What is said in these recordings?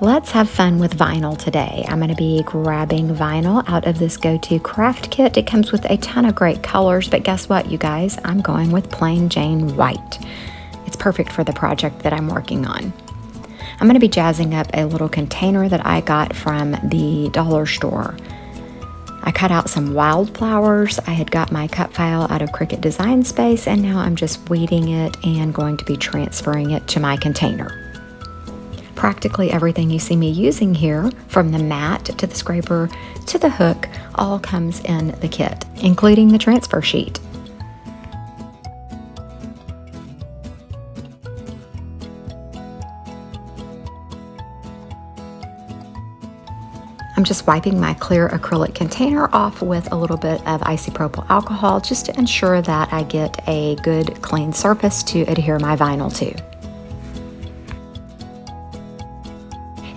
Let's have fun with vinyl today. I'm going to be grabbing vinyl out of this Go2Craft kit. It comes with a ton of great colors, but guess what, you guys? I'm going with plain Jane white. It's perfect for the project that I'm working on. I'm going to be jazzing up a little container that I got from the dollar store. I cut out some wildflowers. I had got my cut file out of Cricut Design Space, and now I'm just weeding it and going to be transferring it to my container. Practically everything you see me using here, from the mat to the scraper to the hook, all comes in the kit, including the transfer sheet. I'm just wiping my clear acrylic container off with a little bit of isopropyl alcohol just to ensure that I get a good clean surface to adhere my vinyl to.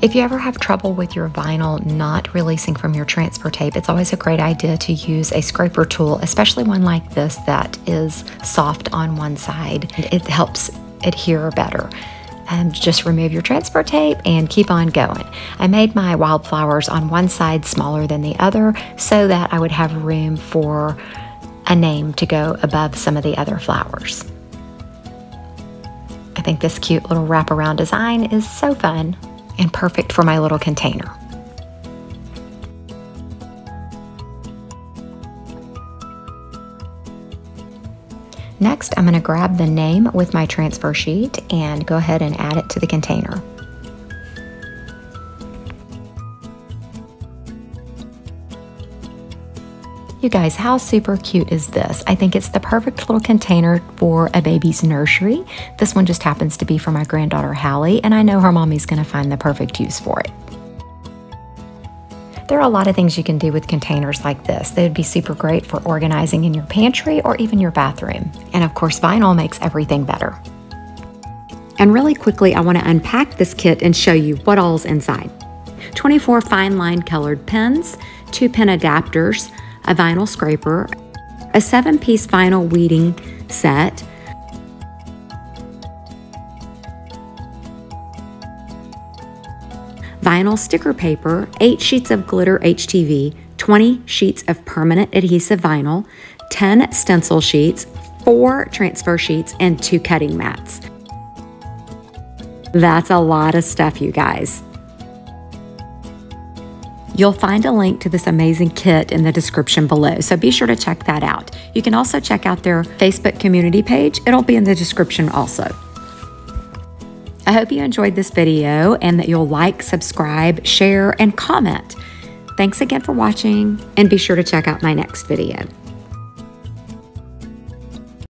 If you ever have trouble with your vinyl not releasing from your transfer tape, it's always a great idea to use a scraper tool, especially one like this that is soft on one side. It helps adhere better. Just remove your transfer tape and keep on going. I made my wildflowers on one side smaller than the other so that I would have room for a name to go above some of the other flowers. I think this cute little wraparound design is so fun and perfect for my little container. Next, I'm going to grab the name with my transfer sheet and go ahead and add it to the container. You guys, how super cute is this? I think it's the perfect little container for a baby's nursery. This one just happens to be for my granddaughter Hallie, and I know her mommy's going to find the perfect use for it. There are a lot of things you can do with containers like this. They would be super great for organizing in your pantry or even your bathroom. And of course, vinyl makes everything better. And really quickly, I want to unpack this kit and show you what all's inside. 24 fine line colored pens, 2 pen adapters, a vinyl scraper, a 7-piece vinyl weeding set, vinyl sticker paper, 8 sheets of glitter HTV, 20 sheets of permanent adhesive vinyl, 10 stencil sheets, 4 transfer sheets, and 2 cutting mats. That's a lot of stuff, you guys. You'll find a link to this amazing kit in the description below, so be sure to check that out. You can also check out their Facebook community page. It'll be in the description also. I hope you enjoyed this video and that you'll like, subscribe, share, and comment. Thanks again for watching, and be sure to check out my next video.